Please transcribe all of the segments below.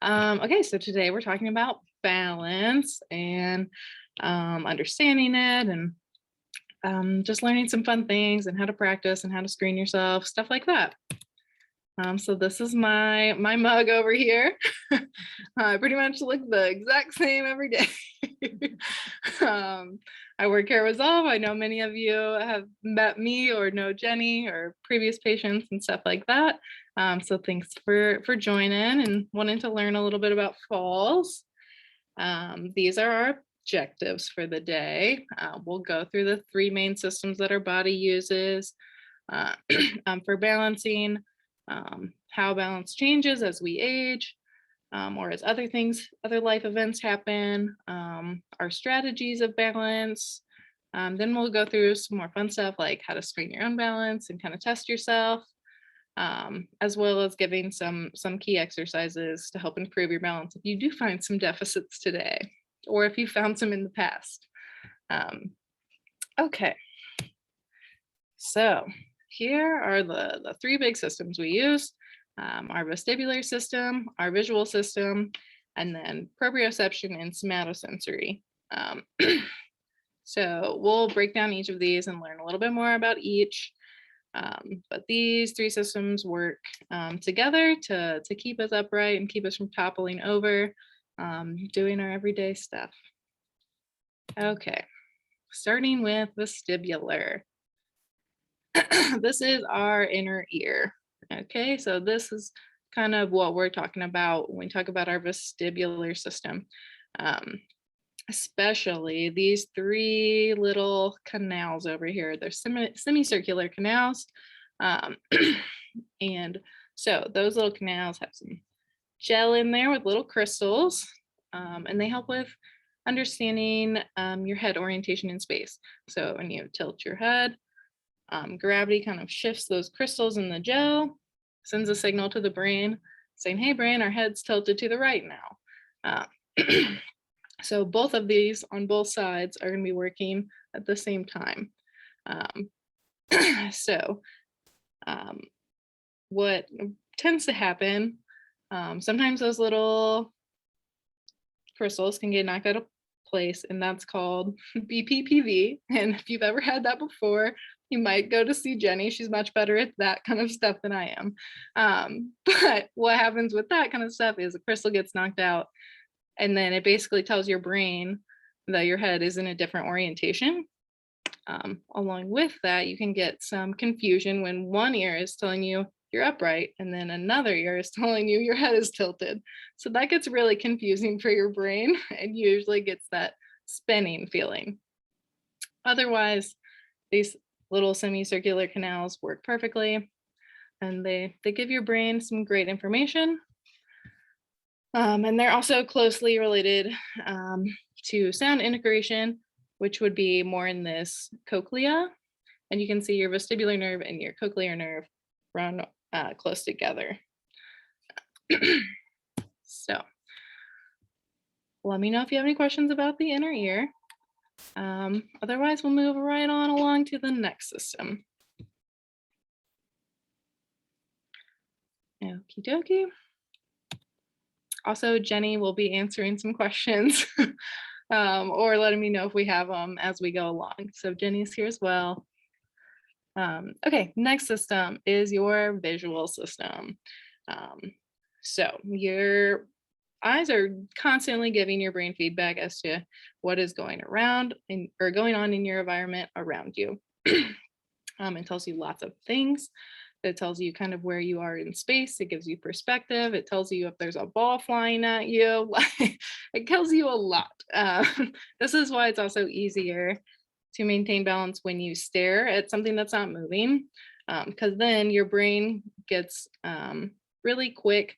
Okay, so today we're talking about balance and understanding it and just learning some fun things and how to practice and how to screen yourself, stuff like that. So this is my mug over here. I pretty much look the exact same every day. I work here at Resolve. I know many of you have met me or know Jenny or previous patients and stuff like that. So thanks for joining and wanting to learn a little bit about falls. These are our objectives for the day. We'll go through the three main systems that our body uses for balancing, how balance changes as we age, or as other life events happen, our strategies of balance. Then we'll go through some more fun stuff like how to screen your own balance and kind of test yourself, as well as giving some key exercises to help improve your balance if you do find some deficits today, or if you found some in the past. Okay, so here are the three big systems we use. Our vestibular system, our visual system, and then proprioception and somatosensory. So we'll break down each of these and learn a little bit more about each. But these three systems work together to keep us upright and keep us from toppling over, doing our everyday stuff. Okay, starting with vestibular. This is our inner ear. Okay, so this is kind of what we're talking about when we talk about our vestibular system. Especially these three little canals over here. They're semicircular canals. And so those little canals have some gel in there with little crystals, and they help with understanding your head orientation in space. So when you tilt your head, gravity kind of shifts those crystals in the gel, sends a signal to the brain saying, hey brain, our head's tilted to the right now. So both of these on both sides are going to be working at the same time. What tends to happen, sometimes those little crystals can get knocked out of place, and that's called BPPV. And if you've ever had that before, you might go to see Jenny. She's much better at that kind of stuff than I am. But what happens with that kind of stuff is a crystal gets knocked out, and then it basically tells your brain that your head is in a different orientation. Along with that, you can get some confusion when one ear is telling you you're upright and then another ear is telling you your head is tilted. So that gets really confusing for your brain and usually gets that spinning feeling. Otherwise, these little semicircular canals work perfectly, and they give your brain some great information. And they're also closely related to sound integration, which would be more in this cochlea. And you can see your vestibular nerve and your cochlear nerve run close together. So let me know if you have any questions about the inner ear. Otherwise, we'll move right on along to the next system. Okie dokie. Also, Jenny will be answering some questions or letting me know if we have them as we go along. So Jenny's here as well. Okay, next system is your visual system. So your eyes are constantly giving your brain feedback as to what is going on in your environment around you. It tells you lots of things. It tells you kind of where you are in space. It gives you perspective. It tells you if there's a ball flying at you. It tells you a lot. This is why it's also easier to maintain balance when you stare at something that's not moving, because then your brain gets really quick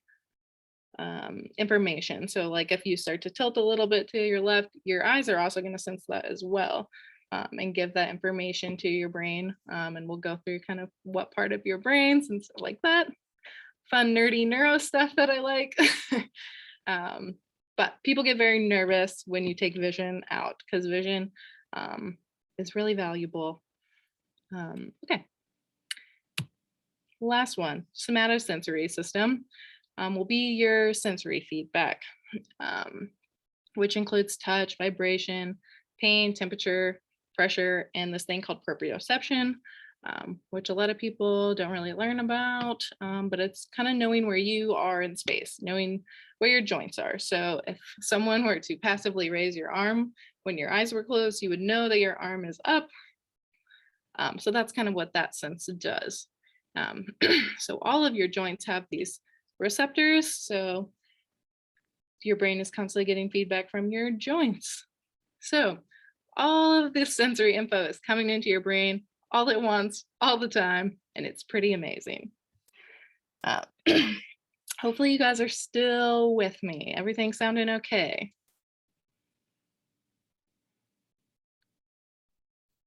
information. So like if you start to tilt a little bit to your left, your eyes are also going to sense that as well. And give that information to your brain. And we'll go through kind of what part of your brains and stuff like that. Fun, nerdy neuro stuff that I like. But people get very nervous when you take vision out because vision is really valuable. Okay. Last one, somatosensory system. will be your sensory feedback, which includes touch, vibration, pain, temperature, pressure, and this thing called proprioception, which a lot of people don't really learn about, but it's kind of knowing where you are in space, knowing where your joints are. So if someone were to passively raise your arm when your eyes were closed, you would know that your arm is up. So that's kind of what that sense does. So all of your joints have these receptors. So your brain is constantly getting feedback from your joints. So all of this sensory info is coming into your brain all at once, all the time, and it's pretty amazing. Hopefully you guys are still with me. Everything sounding okay?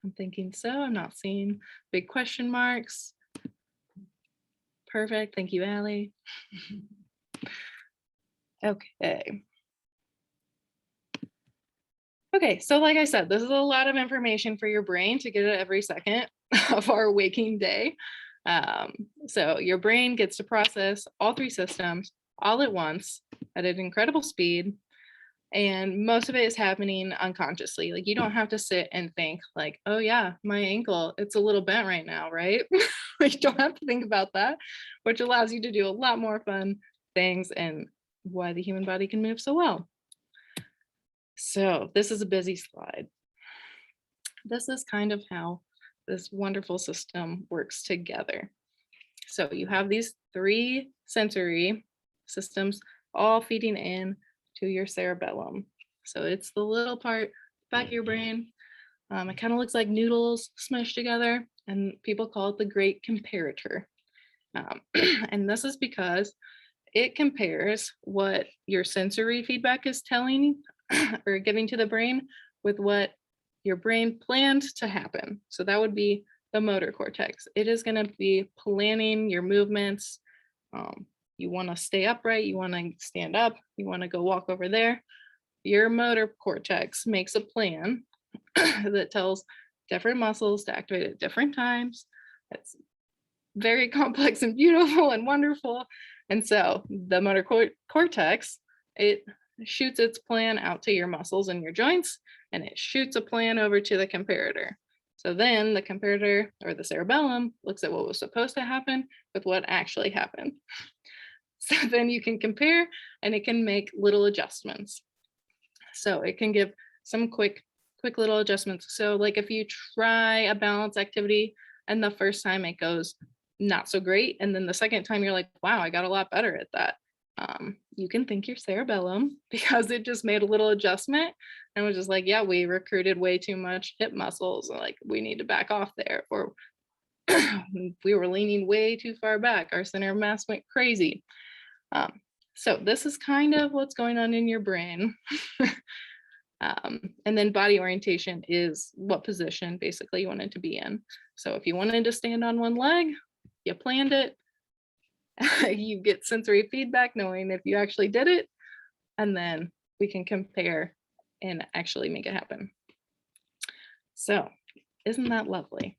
I'm thinking so. I'm not seeing big question marks. Perfect. Thank you, Allie. Okay. Okay, so like I said, this is a lot of information for your brain to get at every second of our waking day. So your brain gets to process all three systems all at once at an incredible speed. And most of it is happening unconsciously. Like you don't have to sit and think like, oh yeah, my ankle, it's a little bent right now, right? You don't have to think about that, which allows you to do a lot more fun things and why the human body can move so well. So this is a busy slide. This is kind of how this wonderful system works together. So you have these three sensory systems all feeding in to your cerebellum. So it's the little part back of your brain. It kind of looks like noodles smushed together, and people call it the great comparator. And this is because it compares what your sensory feedback is telling or giving to the brain with what your brain planned to happen. So that would be the motor cortex. It is going to be planning your movements. You want to stay upright, you want to stand up, you want to go walk over there. Your motor cortex makes a plan that tells different muscles to activate at different times. It's very complex and beautiful and wonderful. And so the motor cortex, it shoots its plan out to your muscles and your joints, and it shoots a plan over to the comparator. So then the comparator or the cerebellum looks at what was supposed to happen with what actually happened. So then you can compare and it can make little adjustments. So it can give some quick little adjustments. So like if you try a balance activity and the first time it goes not so great, and then the second time you're like, wow, I got a lot better at that. You can thank your cerebellum because it just made a little adjustment and was just like, yeah, we recruited way too much hip muscles. Like we need to back off there. Or we were leaning way too far back. Our center of mass went crazy. So this is kind of what's going on in your brain. And then body orientation is what position basically you wanted to be in. So if you wanted to stand on one leg, you planned it. You get sensory feedback knowing if you actually did it, and then we can compare and actually make it happen. So isn't that lovely?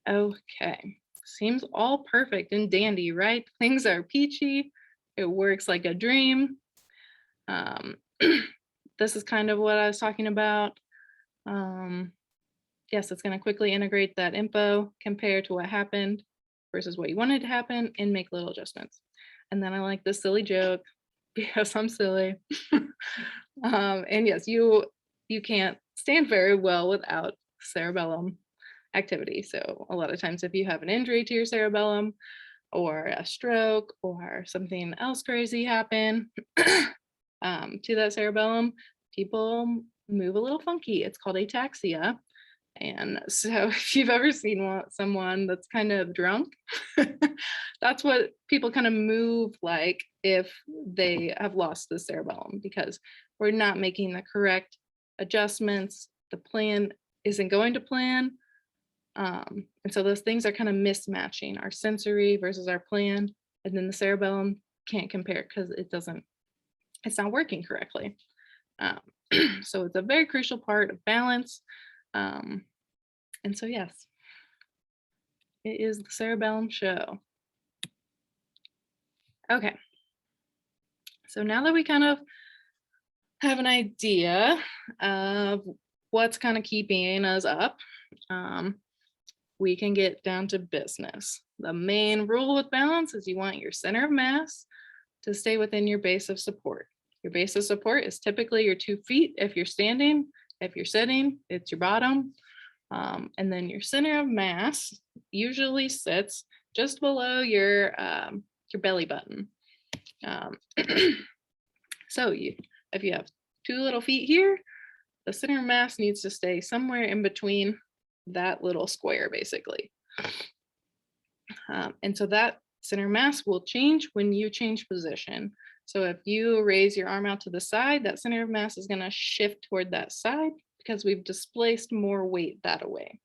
Okay, seems all perfect and dandy, right? Things are peachy. It works like a dream. This is kind of what I was talking about. Yes, it's going to quickly integrate that info, compare to what happened versus what you wanted to happen, and make little adjustments. And then I like this silly joke because I'm silly. And yes, you can't stand very well without cerebellum activity. So a lot of times if you have an injury to your cerebellum or a stroke or something else crazy happen to that cerebellum, people move a little funky. It's called ataxia. And so if you've ever seen someone that's kind of drunk, that's what people kind of move like if they have lost the cerebellum, because we're not making the correct adjustments. The plan isn't going to plan. And so those things are kind of mismatching our sensory versus our plan. And then the cerebellum can't compare because it's not working correctly. So it's a very crucial part of balance. And so, yes, it is the cerebellum show. Okay, so now that we kind of have an idea of what's kind of keeping us up, um, we can get down to business. The main rule with balance is you want your center of mass to stay within your base of support. Your base of support is typically your 2 feet if you're standing. If you're sitting, it's your bottom. And then your center of mass usually sits just below your belly button. Um, so if you have 2 little feet here, the center of mass needs to stay somewhere in between that little square, basically. And so that center mass will change when you change position. So if you raise your arm out to the side, that center of mass is going to shift toward that side because we've displaced more weight that way.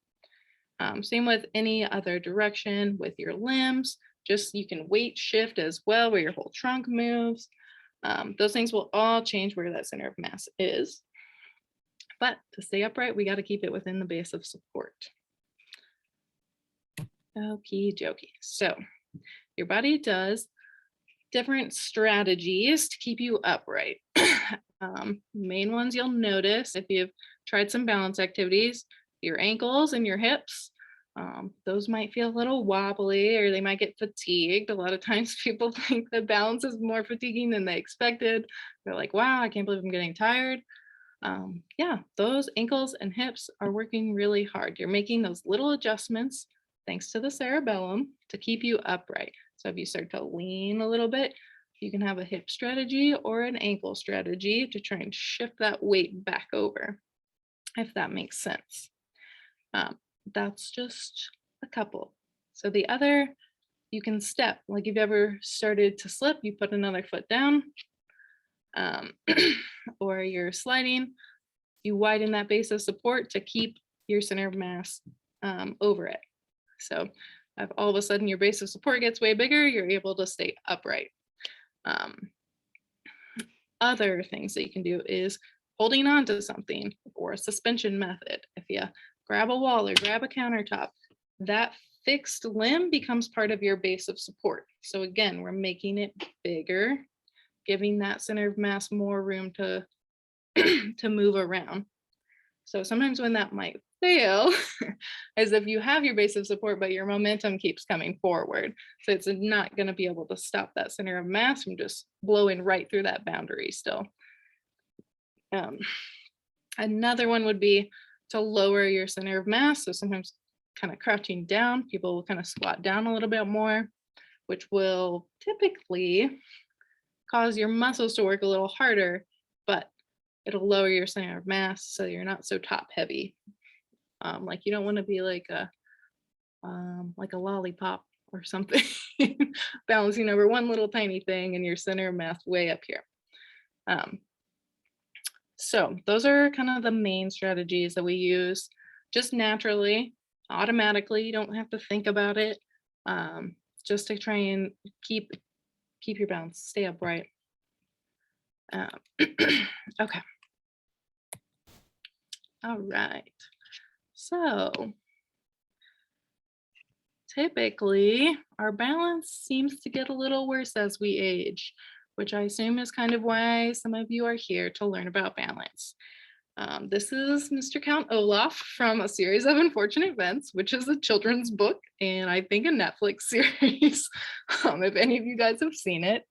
Same with any other direction with your limbs. Just you can weight shift as well, where your whole trunk moves. Those things will all change where that center of mass is. But to stay upright, we got to keep it within the base of support. Okie dokie. So your body does different strategies to keep you upright. Main ones you'll notice if you've tried some balance activities, your ankles and your hips. Those might feel a little wobbly or they might get fatigued. A lot of times people think that balance is more fatiguing than they expected. They're like, wow, I can't believe I'm getting tired. Yeah, those ankles and hips are working really hard. You're making those little adjustments thanks to the cerebellum to keep you upright. So if you start to lean a little bit, you can have a hip strategy or an ankle strategy to try and shift that weight back over, if that makes sense. That's just a couple. So the other, you can step. Like if you've ever started to slip, you put another foot down, or you're sliding, you widen that base of support to keep your center of mass over it. So if all of a sudden your base of support gets way bigger, you're able to stay upright. Other things that you can do is holding on to something or a suspension method. If you grab a wall or grab a countertop, that fixed limb becomes part of your base of support. So again, we're making it bigger, giving that center of mass more room to move around. So sometimes when that might fail is if you have your base of support, but your momentum keeps coming forward. So it's not going to be able to stop that center of mass from just blowing right through that boundary still. Another one would be to lower your center of mass. So sometimes kind of crouching down, people will kind of squat down a little bit more, which will typically cause your muscles to work a little harder, but it'll lower your center of mass so you're not so top heavy. Like you don't want to be like a lollipop or something, balancing over one little tiny thing and your center of mass way up here. So those are kind of the main strategies that we use just naturally, automatically. You don't have to think about it, just to try and keep your balance, stay upright. Okay. All right. So typically our balance seems to get a little worse as we age, which I assume is kind of why some of you are here to learn about balance. This is Mr. Count Olaf from A Series of Unfortunate Events, which is a children's book and I think a Netflix series, if any of you guys have seen it.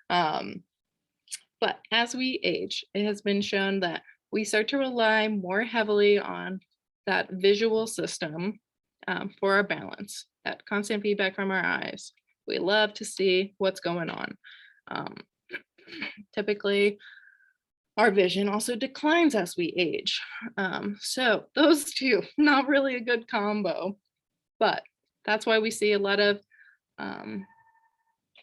But as we age, it has been shown that we start to rely more heavily on that visual system for our balance, that constant feedback from our eyes. We love to see what's going on. Typically, our vision also declines as we age. So those two, not really a good combo, but that's why we see a lot of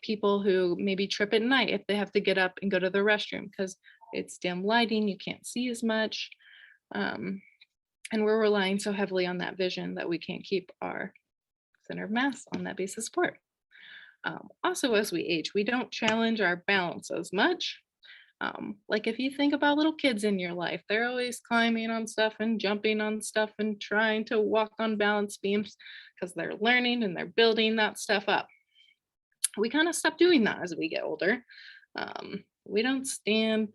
people who maybe trip at night if they have to get up and go to the restroom because it's dim lighting, you can't see as much. And we're relying so heavily on that vision that we can't keep our center of mass on that base of support. Also, as we age, we don't challenge our balance as much. Like if you think about little kids in your life, they're always climbing on stuff and jumping on stuff and trying to walk on balance beams because they're learning and they're building that stuff up. We kind of stop doing that as we get older. We don't stand,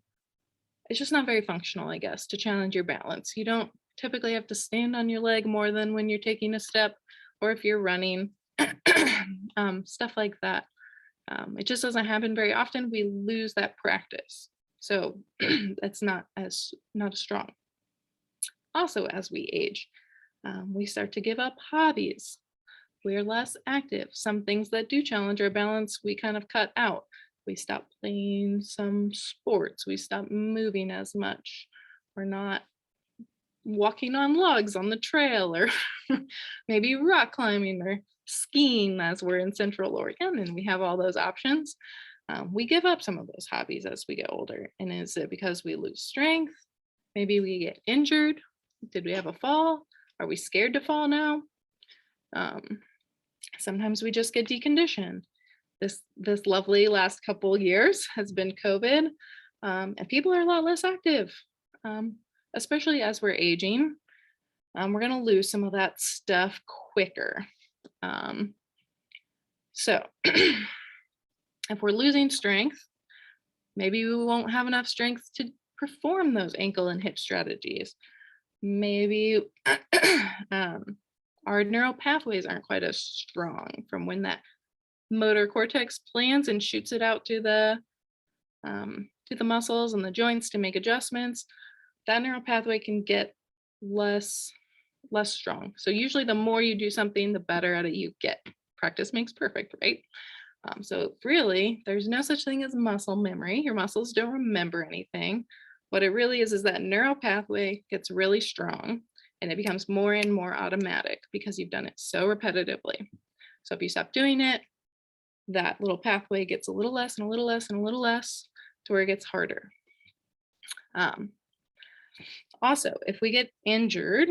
it's just not very functional, I guess, to challenge your balance. You don't typically have to stand on your leg more than when you're taking a step or if you're running, stuff like that. It just doesn't happen very often. We lose that practice. So that's not as strong. Also, as we age, we start to give up hobbies. We're less active. Some things that do challenge our balance, we kind of cut out. We stop playing some sports. We stop moving as much. We're not walking on logs on the trail, or maybe rock climbing or skiing as we're in Central Oregon and we have all those options. We give up some of those hobbies as we get older. And is it because we lose strength? Maybe we get injured. Did we have a fall? Are we scared to fall now? Sometimes we just get deconditioned. This lovely last couple years has been COVID, and people are a lot less active, especially as we're aging. We're going to lose some of that stuff quicker. So if we're losing strength, maybe we won't have enough strength to perform those ankle and hip strategies. Maybe our neural pathways aren't quite as strong from when that motor cortex plans and shoots it out to the muscles and the joints to make adjustments. That neural pathway can get less strong. So usually the more you do something, the better at it you get. Practice makes perfect, right? So really, there's no such thing as muscle memory. Your muscles don't remember anything. What it really is that neural pathway gets really strong and it becomes more and more automatic because you've done it so repetitively. So if you stop doing it, that little pathway gets a little less and a little less and a little less to where it gets harder. Also, if we get injured,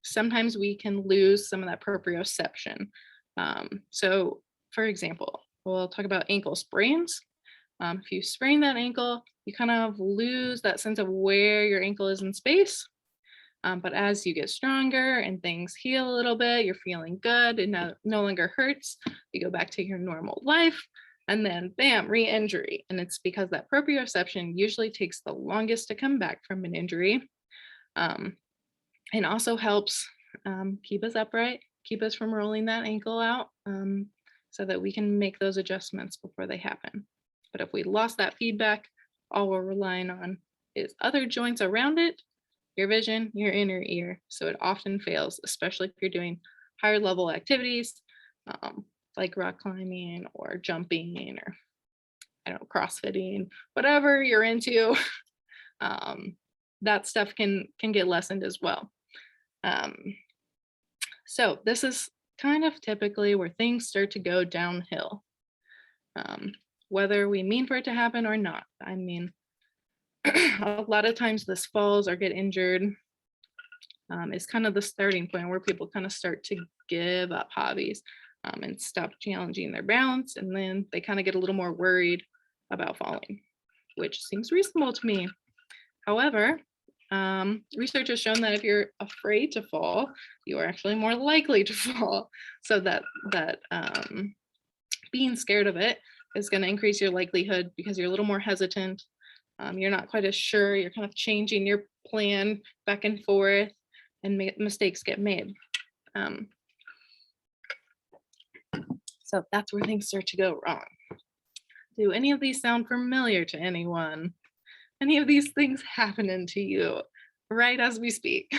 sometimes we can lose some of that proprioception. So for example, we'll talk about ankle sprains. If you sprain that ankle, you kind of lose that sense of where your ankle is in space. But as you get stronger and things heal a little bit, you're feeling good, it no longer hurts, you go back to your normal life, and then bam, re-injury. And it's because that proprioception usually takes the longest to come back from an injury, and also helps keep us upright, keep us from rolling that ankle out, so that we can make those adjustments before they happen. But if we lost that feedback, all we're relying on is other joints around it, your vision, your inner ear. So it often fails, especially if you're doing higher level activities, like rock climbing or jumping or I don't know, CrossFitting, whatever you're into. That stuff can get lessened as well. So this is kind of typically where things start to go downhill, whether we mean for it to happen or not. I mean, a lot of times this falls or get injured is kind of the starting point where people kind of start to give up hobbies and stop challenging their balance, and then they kind of get a little more worried about falling, which seems reasonable to me. However, research has shown that if you're afraid to fall, you are actually more likely to fall. So that being scared of it is going to increase your likelihood because you're a little more hesitant. You're not quite as sure. You're kind of changing your plan back and forth, and mistakes get made. So that's where things start to go wrong. Do any of these sound familiar to anyone? Any of these things happening to you right as we speak?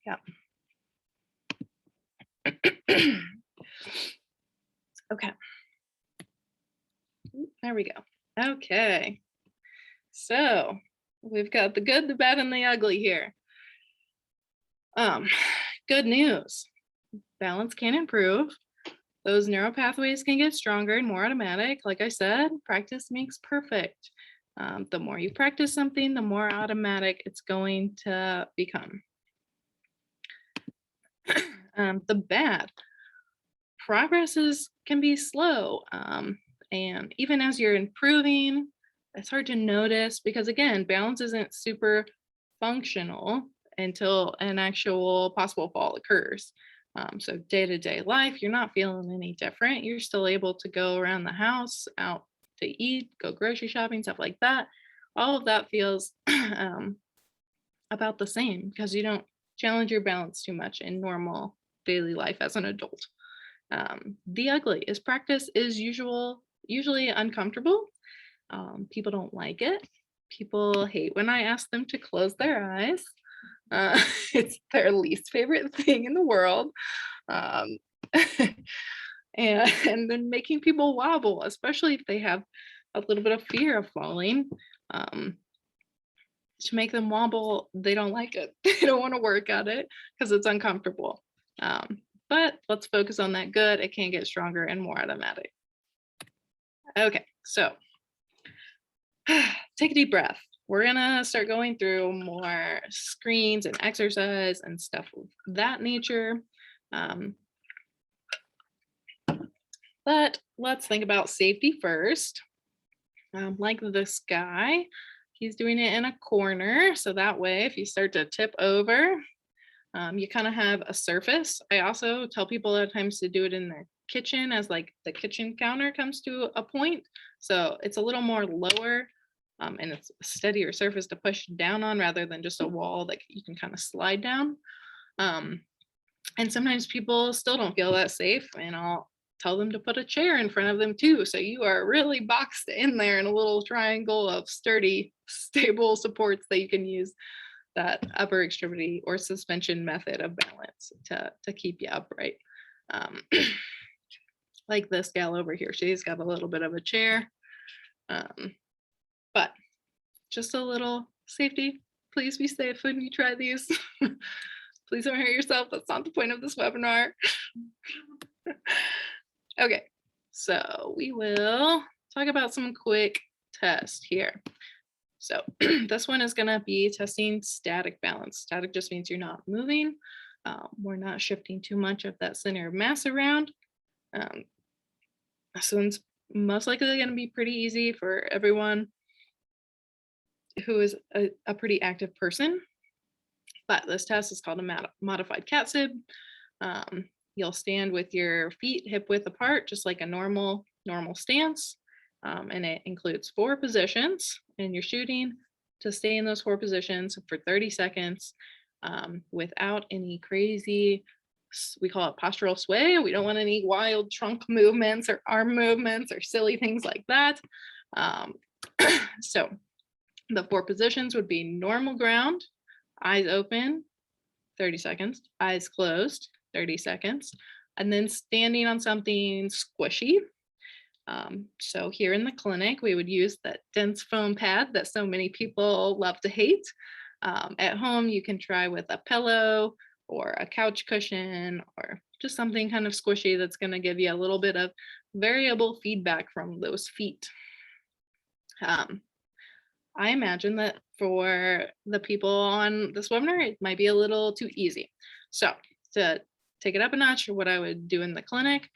Yeah. Okay. There we go. Okay. So we've got the good, the bad, and the ugly here. Good news. Balance can improve. Those neural pathways can get stronger and more automatic. Like I said, practice makes perfect. The more you practice something, the more automatic it's going to become. The bad, progress can be slow. And even as you're improving, it's hard to notice because again, balance isn't super functional until an actual possible fall occurs. So day-to-day life, you're not feeling any different. You're still able to go around the house, out to eat, go grocery shopping, stuff like that. All of that feels about the same because you don't challenge your balance too much in normal daily life as an adult. The ugly is practice is usually uncomfortable. People don't like it. People hate when I ask them to close their eyes. It's their least favorite thing in the world. Um, and then making people wobble, especially if they have a little bit of fear of falling. Um, to make them wobble, they don't like it. They don't want to work at it because it's uncomfortable. But let's focus on that good. It can get stronger and more automatic. Okay, so take a deep breath. We're gonna start going through more screens and exercise and stuff of that nature. But let's think about safety first. Like this guy, he's doing it in a corner. So that way, if you start to tip over, you kind of have a surface. I also tell people a lot of times to do it in their kitchen as like the kitchen counter comes to a point. So it's a little more lower and it's a steadier surface to push down on rather than just a wall that you can kind of slide down. And sometimes people still don't feel that safe, and I'll tell them to put a chair in front of them too. So you are really boxed in there in a little triangle of sturdy, stable supports that you can use that upper extremity or suspension method of balance to keep you upright. Like this gal over here, she's got a little bit of a chair, but just a little safety. Please be safe when you try these. Please don't hurt yourself. That's not the point of this webinar. Okay, so we will talk about some quick tests here. So this one is going to be testing static balance. Static just means you're not moving. We're not shifting too much of that center of mass around. So it's most likely going to be pretty easy for everyone who is a pretty active person. But this test is called a modified Cat Sib. You'll stand with your feet hip width apart, just like a normal stance. And it includes 4 positions, and you're shooting to stay in those 4 positions for 30 seconds without any crazy, we call it postural sway. We don't want any wild trunk movements or arm movements or silly things like that. So the 4 positions would be normal ground, eyes open, 30 seconds, eyes closed, 30 seconds, and then standing on something squishy. So here in the clinic, we would use that dense foam pad that so many people love to hate. At home, you can try with a pillow or a couch cushion or just something kind of squishy that's going to give you a little bit of variable feedback from those feet. I imagine that for the people on this webinar, it might be a little too easy. So to take it up a notch, what I would do in the clinic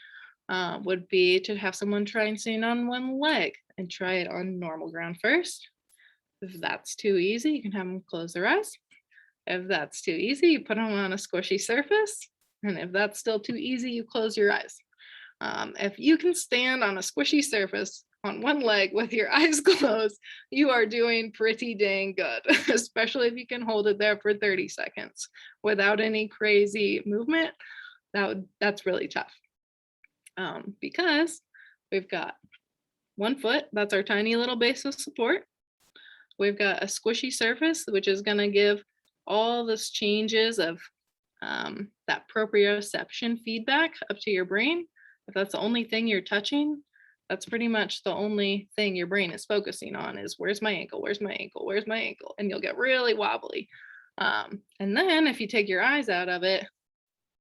would be to have someone try and stand on one leg and try it on normal ground first. If that's too easy, you can have them close their eyes. If that's too easy, you put them on a squishy surface. And if that's still too easy, you close your eyes. If you can stand on a squishy surface on one leg with your eyes closed, you are doing pretty dang good, especially if you can hold it there for 30 seconds without any crazy movement. That's really tough because we've got one foot, that's our tiny little base of support. We've got a squishy surface, which is going to give all this changes of that proprioception feedback up to your brain. If that's the only thing you're touching, that's pretty much the only thing your brain is focusing on is where's my ankle, where's my ankle, where's my ankle, and you'll get really wobbly. And then if you take your eyes out of it,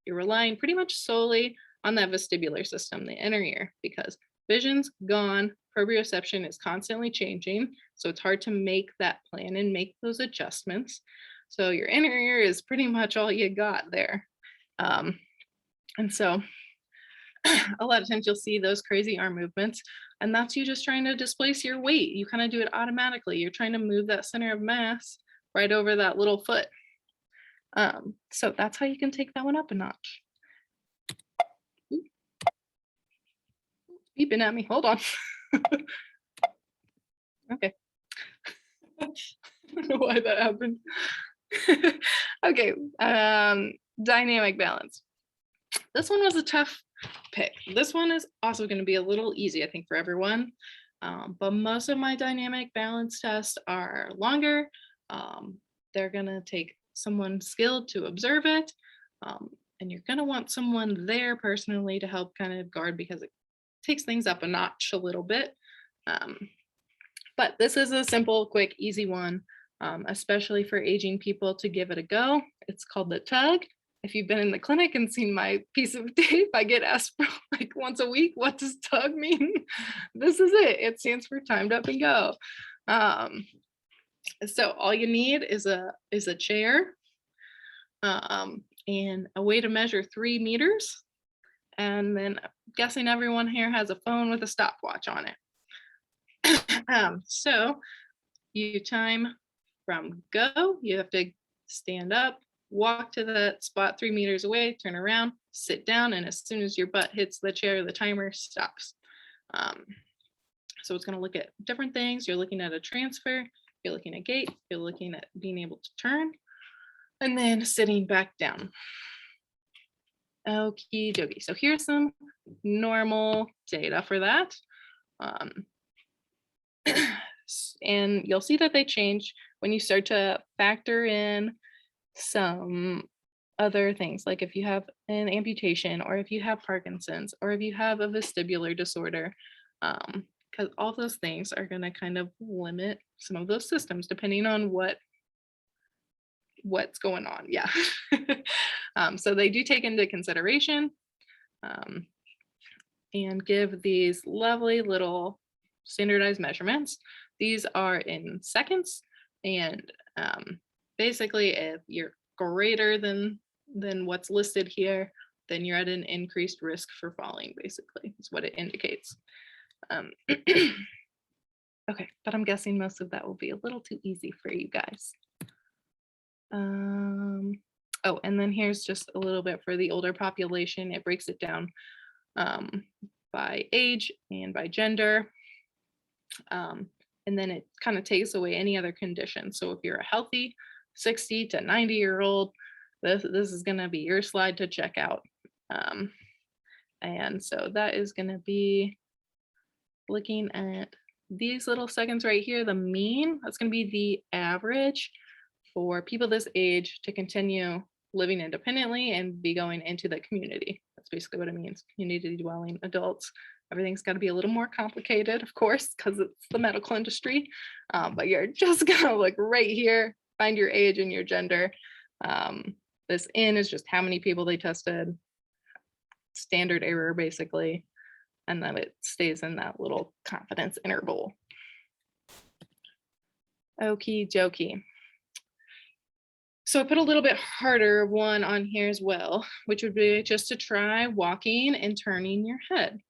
you're relying pretty much solely on that vestibular system, the inner ear, because vision's gone, proprioception is constantly changing, so it's hard to make that plan and make those adjustments. So your inner ear is pretty much all you got there. And so a lot of times you'll see those crazy arm movements. And that's you just trying to displace your weight. You kind of do it automatically. You're trying to move that center of mass right over that little foot. So that's how you can take that one up a notch. Ooh, beeping at me. Hold on. Okay. I don't know why that happened. Okay. Dynamic balance. This one was a tough pick. This one is also going to be a little easy, I think, for everyone. But most of my dynamic balance tests are longer. They're going to take someone skilled to observe it. And you're going to want someone there personally to help kind of guard, because it takes things up a notch a little bit. But this is a simple, quick, easy one, especially for aging people to give it a go. It's called the tug. If you've been in the clinic and seen my piece of tape, I get asked like once a week, what does tug mean? This is it. It stands for timed up and go. So all you need is a chair and a way to measure 3 meters. And then I'm guessing everyone here has a phone with a stopwatch on it. So you time from go, you have to stand up, walk to that spot 3 meters away, turn around, sit down, and as soon as your butt hits the chair, the timer stops. So it's going to look at different things. You're looking at a transfer, you're looking at gait, you're looking at being able to turn, and then sitting back down. Okie dokie. So here's some normal data for that. And you'll see that they change when you start to factor in some other things, like if you have an amputation, or if you have Parkinson's, or if you have a vestibular disorder, because all those things are going to kind of limit some of those systems depending on what's going on. Yeah. So they do take into consideration and give these lovely little standardized measurements. These are in seconds, and basically if you're greater than what's listed here, then you're at an increased risk for falling, basically is what it indicates. Okay, but I'm guessing most of that will be a little too easy for you guys. Oh, and then here's just a little bit for the older population. It breaks it down by age and by gender. And then it kind of takes away any other condition. So if you're a healthy 60 to 90-year-old, this is going to be your slide to check out. And so that is going to be looking at these little seconds right here, the mean. That's going to be the average for people this age to continue living independently and be going into the community. That's basically what it means, community dwelling adults. Everything's got to be a little more complicated, of course, because it's the medical industry, but you're just gonna look right here, find your age and your gender. This N is just how many people they tested, standard error basically, and then it stays in that little confidence interval. Okie dokie. So I put a little bit harder one on here as well, which would be just to try walking and turning your head.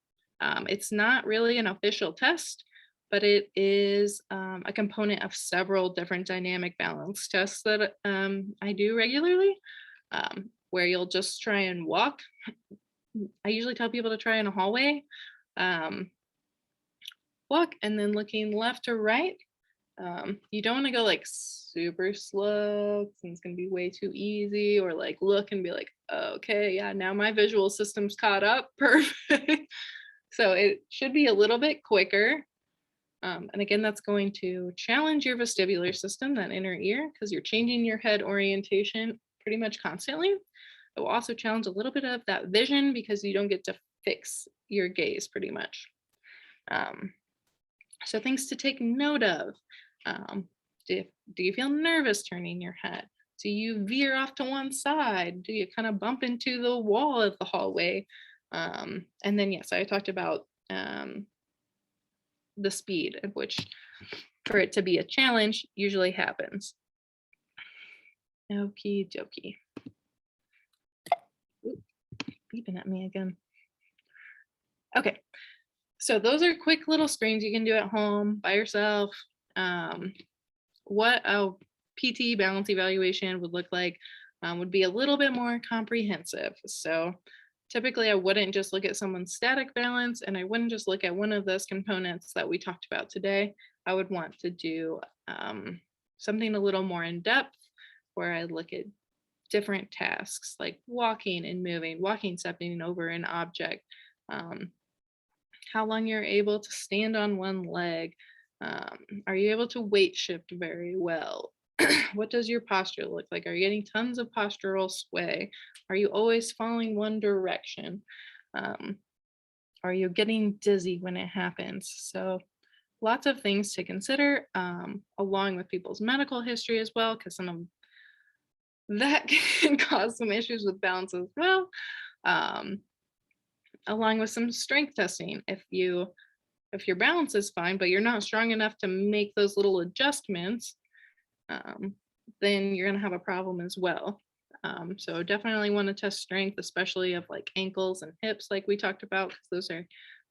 It's not really an official test, but it is a component of several different dynamic balance tests that I do regularly, where you'll just try and walk. I usually tell people to try in a hallway, walk, and then looking left or right. You don't want to go like super slow, it's gonna be way too easy, or like look and be like, okay, yeah, now my visual system's caught up. Perfect. So it should be a little bit quicker. And again, that's going to challenge your vestibular system, that inner ear, because you're changing your head orientation pretty much constantly. It will also challenge a little bit of that vision, because you don't get to fix your gaze pretty much. So things to take note of. Do you feel nervous turning your head? Do you veer off to one side? Do you kind of bump into the wall of the hallway? And then, yes, I talked about the speed at which, for it to be a challenge, usually happens. Okie dokie. Ooh, beeping at me again. Okay, So those are quick little screens you can do at home by yourself. What a PT balance evaluation would look like would be a little bit more comprehensive. So typically I wouldn't just look at someone's static balance, and I wouldn't just look at one of those components that we talked about today. I would want to do something a little more in depth, where I look at different tasks like walking and moving, walking, stepping over an object, how long you're able to stand on one leg. Are you able to weight shift very well? What does your posture look like? Are you getting tons of postural sway? Are you always following one direction? Um, are you getting dizzy when it happens? So lots of things to consider, along with people's medical history as well, because some of that can cause some issues with balance as well. Um, along with some strength testing. If your balance is fine, but you're not strong enough to make those little adjustments, um, then you're going to have a problem as well. So definitely want to test strength, especially of like ankles and hips, like we talked about, because those are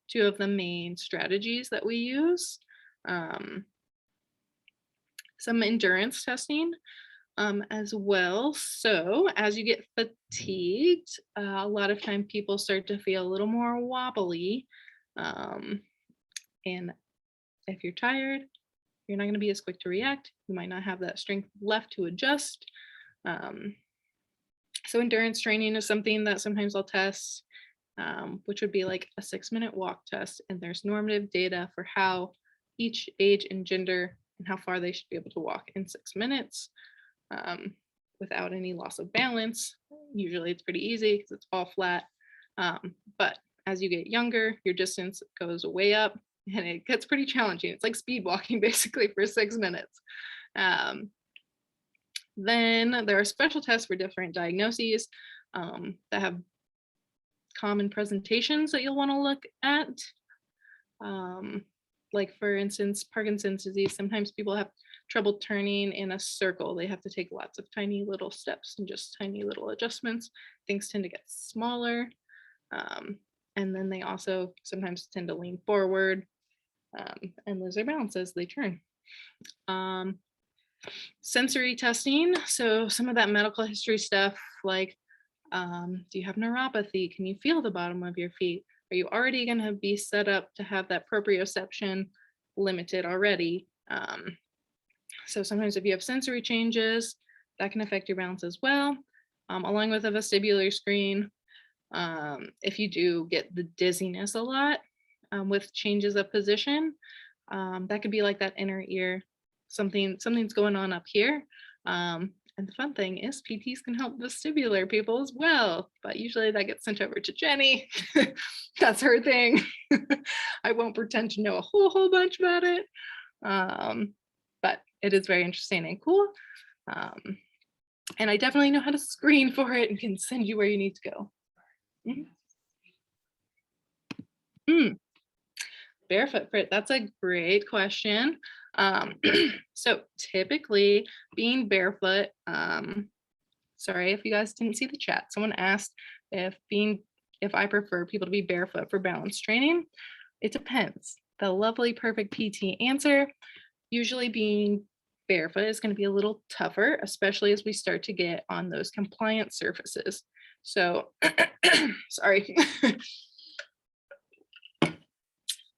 two of the main strategies that we use. Some endurance testing as well. So as you get fatigued, a lot of time people start to feel a little more wobbly. And if you're tired, you're not going to be as quick to react. You might not have that strength left to adjust. So endurance training is something that sometimes I'll test, which would be like a 6-minute walk test. And there's normative data for how each age and gender and how far they should be able to walk in 6 minutes without any loss of balance. Usually it's pretty easy because it's all flat. But as you get younger, your distance goes way up and it gets pretty challenging. It's like speed walking basically for 6 minutes. Then there are special tests for different diagnoses that have common presentations that you'll want to look at. Like for instance, Parkinson's disease, sometimes people have trouble turning in a circle. They have to take lots of tiny little steps and just tiny little adjustments. Things tend to get smaller. And then they also sometimes tend to lean forward and lose their balance as they turn. Sensory testing. So some of that medical history stuff, like do you have neuropathy? Can you feel the bottom of your feet? Are you already going to be set up to have that proprioception limited already? So sometimes if you have sensory changes, that can affect your balance as well, along with a vestibular screen. If you do get the dizziness a lot with changes of position, that could be like that inner ear. Something's going on up here. And the fun thing is PTs can help vestibular people as well, but usually that gets sent over to Jenny. That's her thing. I won't pretend to know a whole bunch about it. But it is very interesting and cool. And I definitely know how to screen for it and can send you where you need to go. Barefoot fit, that's a great question. So typically being barefoot, sorry if you guys didn't see the chat, someone asked if I prefer people to be barefoot for balance training. It depends. The lovely perfect PT answer, usually being barefoot is going to be a little tougher, especially as we start to get on those compliant surfaces. So sorry.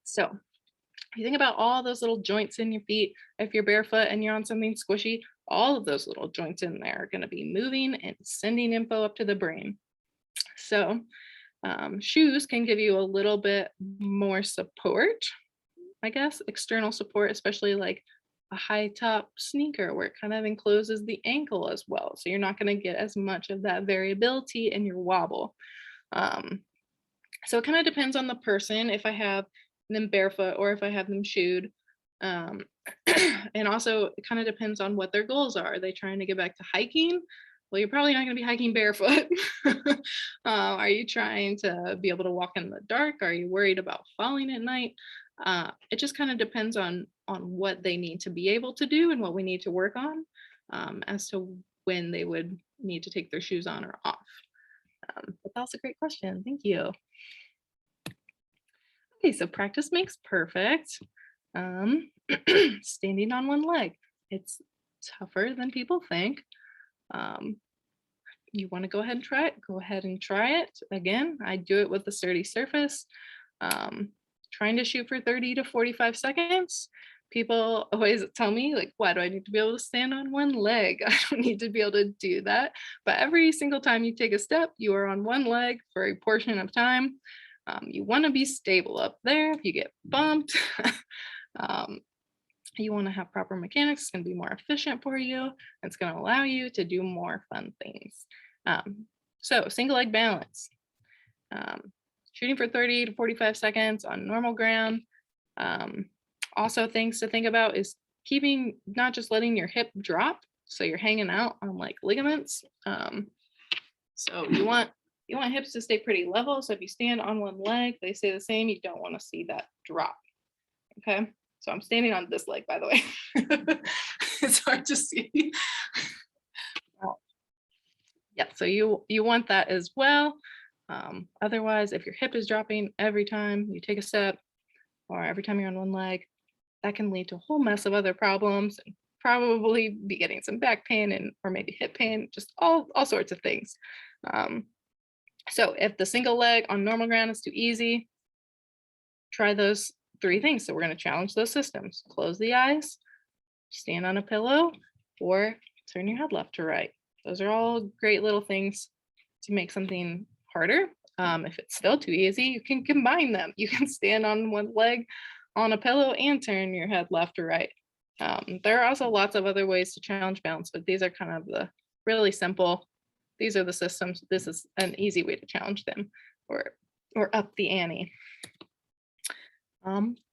So if you think about all those little joints in your feet, if you're barefoot and you're on something squishy, all of those little joints in there are going to be moving and sending info up to the brain. So shoes can give you a little bit more support, I guess, external support, especially like a high top sneaker where it kind of encloses the ankle as well. So you're not going to get as much of that variability in your wobble. So it kind of depends on the person, if I have them barefoot or if I have them shoed. And also it kind of depends on what their goals are. Are they trying to get back to hiking? Well, you're probably not going to be hiking barefoot. Are you trying to be able to walk in the dark? Are you worried about falling at night? It just kind of depends on what they need to be able to do and what we need to work on as to when they would need to take their shoes on or off. But that was a great question. Thank you. Okay, so practice makes perfect. Um, Standing on one leg. It's tougher than people think. Um, you want to go ahead and try it, go ahead and try it. Again, I do it with a sturdy surface. Um, Trying to shoot for 30 to 45 seconds. People always tell me, like, why do I need to be able to stand on one leg? I don't need to be able to do that. But every single time you take a step, you are on one leg for a portion of time. You want to be stable up there. If you get bumped, um, you want to have proper mechanics. It's going to be more efficient for you. It's going to allow you to do more fun things. So single leg balance, shooting for 30 to 45 seconds on normal ground. Also things to think about is keeping, not just letting your hip drop, so you're hanging out on like ligaments. So you want hips to stay pretty level. So if you stand on one leg, they say the same. You don't want to see that drop. Okay. So I'm standing on this leg, by the way. It's hard to see. Yeah, so you want that as well. Otherwise, if your hip is dropping every time you take a step or every time you're on one leg, that can lead to a whole mess of other problems and probably be getting some back pain and or maybe hip pain, just all sorts of things. So if the single leg on normal ground is too easy, try those 3 things. So we're going to challenge those systems. Close the eyes, stand on a pillow, or turn your head left to right. Those are all great little things to make something harder. If it's still too easy, you can combine them. You can stand on one leg on a pillow and turn your head left or right. There are also lots of other ways to challenge balance, but these are kind of the really simple. These are the systems. This is an easy way to challenge them or up the ante.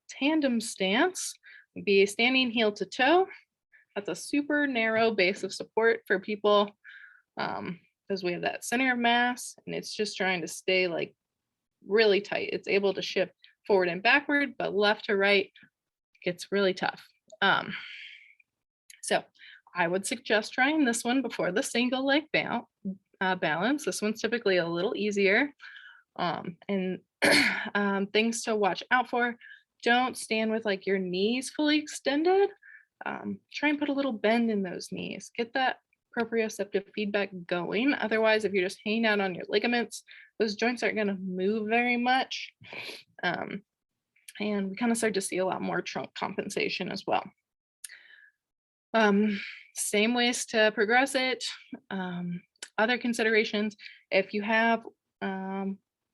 Tandem stance would be standing heel to toe. That's a super narrow base of support for people because we have that center of mass and it's just trying to stay like really tight. It's able to shift forward and backward, but left to right gets really tough. So I would suggest trying this one before the single leg balance. This one's typically a little easier. And things to watch out for: don't stand with like your knees fully extended. Try and put a little bend in those knees. Get that proprioceptive feedback going. Otherwise, if you're just hanging out on your ligaments, those joints aren't going to move very much. And we kind of start to see a lot more trunk compensation as well. Same ways to progress it. Other considerations: if you have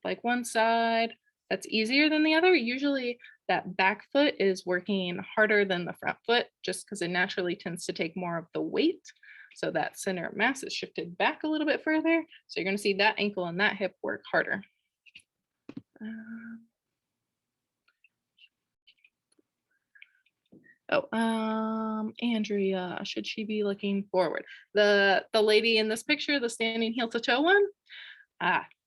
like one side that's easier than the other, usually that back foot is working harder than the front foot just because it naturally tends to take more of the weight. So that center of mass is shifted back a little bit further. So you're going to see that ankle and that hip work harder. Andrea, should she be looking forward? The lady in this picture, the standing heel to toe one,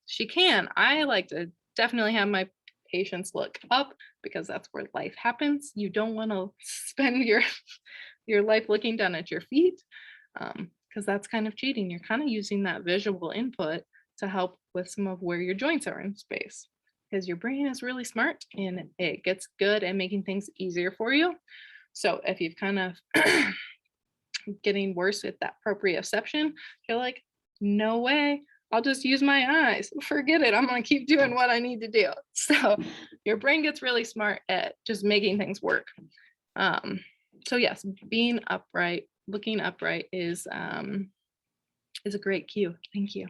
she can. I like to definitely have my patients look up because that's where life happens. You don't want to spend your life looking down at your feet because that's kind of cheating. You're kind of using that visual input to help with some of where your joints are in space, because your brain is really smart and it gets good at making things easier for you. So if you've kind of getting worse with that proprioception, you're like, no way, I'll just use my eyes. Forget it. I'm going to keep doing what I need to do. So your brain gets really smart at just making things work. So yes, being upright, looking upright is a great cue. Thank you.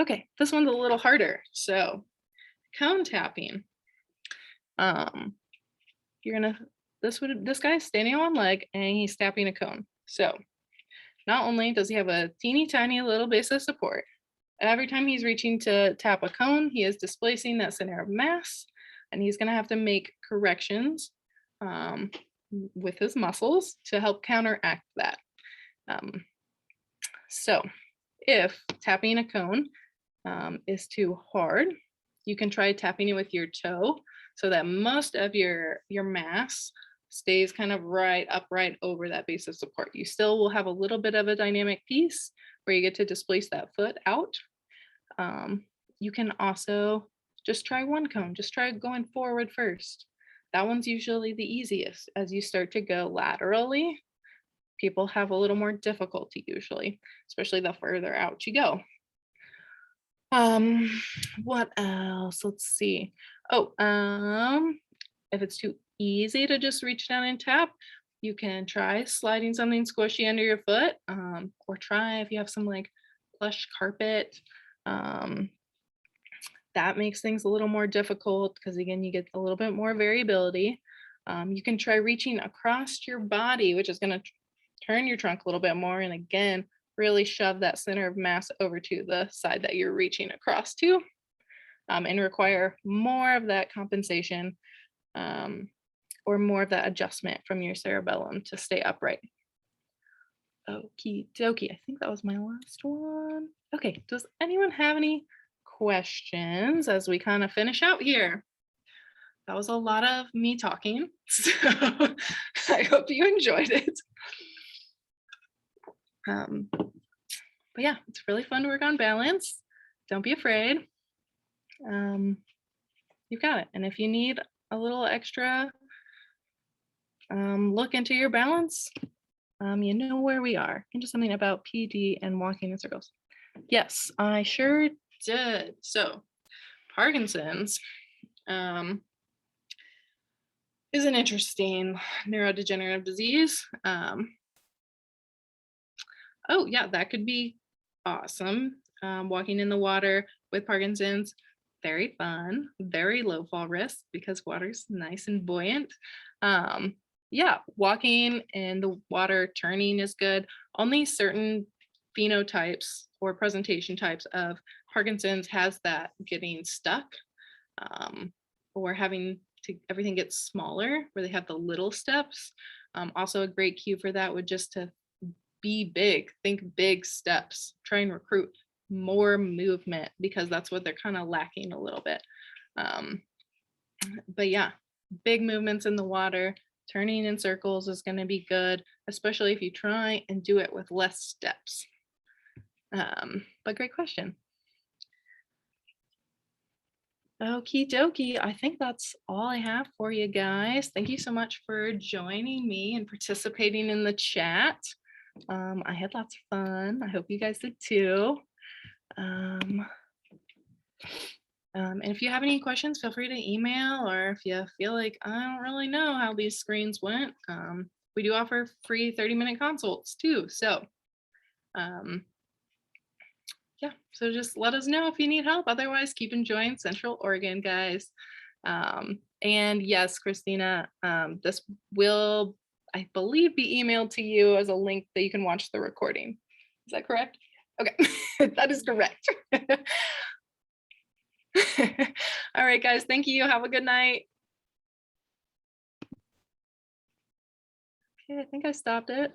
Okay, this one's a little harder. So cone tapping. This guy's standing on one leg and he's tapping a cone. So not only does he have a teeny tiny little base of support, every time he's reaching to tap a cone, he is displacing that center of mass, and he's going to have to make corrections with his muscles to help counteract that. So if tapping a cone is too hard, you can try tapping it with your toe so that most of your mass stays kind of upright over that base of support. You still will have a little bit of a dynamic piece where you get to displace that foot out. You can also just try one cone, just try going forward first. That one's usually the easiest. As you start to go laterally, people have a little more difficulty usually, especially the further out you go. What else? Let's see. Oh, if it's too easy to just reach down and tap, you can try sliding something squishy under your foot, or try if you have some like plush carpet. Um, that makes things a little more difficult because again, you get a little bit more variability. You can try reaching across your body, which is going to turn your trunk a little bit more. And again, really shove that center of mass over to the side that you're reaching across to, and require more of that compensation, or more of that adjustment from your cerebellum to stay upright. Okie dokie, I think that was my last one. Okay, does anyone have any questions as we kind of finish out here? That was a lot of me talking, so I hope you enjoyed it. But yeah, it's really fun to work on balance. Don't be afraid. You've got it. And if you need a little extra look into your balance, you know where we are. Into something about PD and walking in circles. Yes, I sure did. So Parkinson's is an interesting neurodegenerative disease. Oh yeah, that could be awesome. Walking in the water with Parkinson's, very fun, very low fall risk because water's nice and buoyant. Yeah, walking in the water, turning is good. Only certain phenotypes or presentation types of Parkinson's has that getting stuck, or having to everything gets smaller where they have the little steps. Also a great cue for that would just to be big, think big steps, try and recruit more movement because that's what they're kind of lacking a little bit. But yeah, big movements in the water, turning in circles is going to be good, especially if you try and do it with less steps. But great question. Okie dokie. I think that's all I have for you guys. Thank you so much for joining me and participating in the chat. I had lots of fun. I hope you guys did too. And if you have any questions, feel free to email, or if you feel like I don't really know how these screens went, we do offer free 30-minute consults too. So yeah, so just let us know if you need help. Otherwise, keep enjoying Central Oregon, guys. And yes, Christina, this will, I believe, be emailed to you as a link that you can watch the recording. Is that correct? Okay, that is correct. All right, guys, thank you. Have a good night. Okay, I think I stopped it.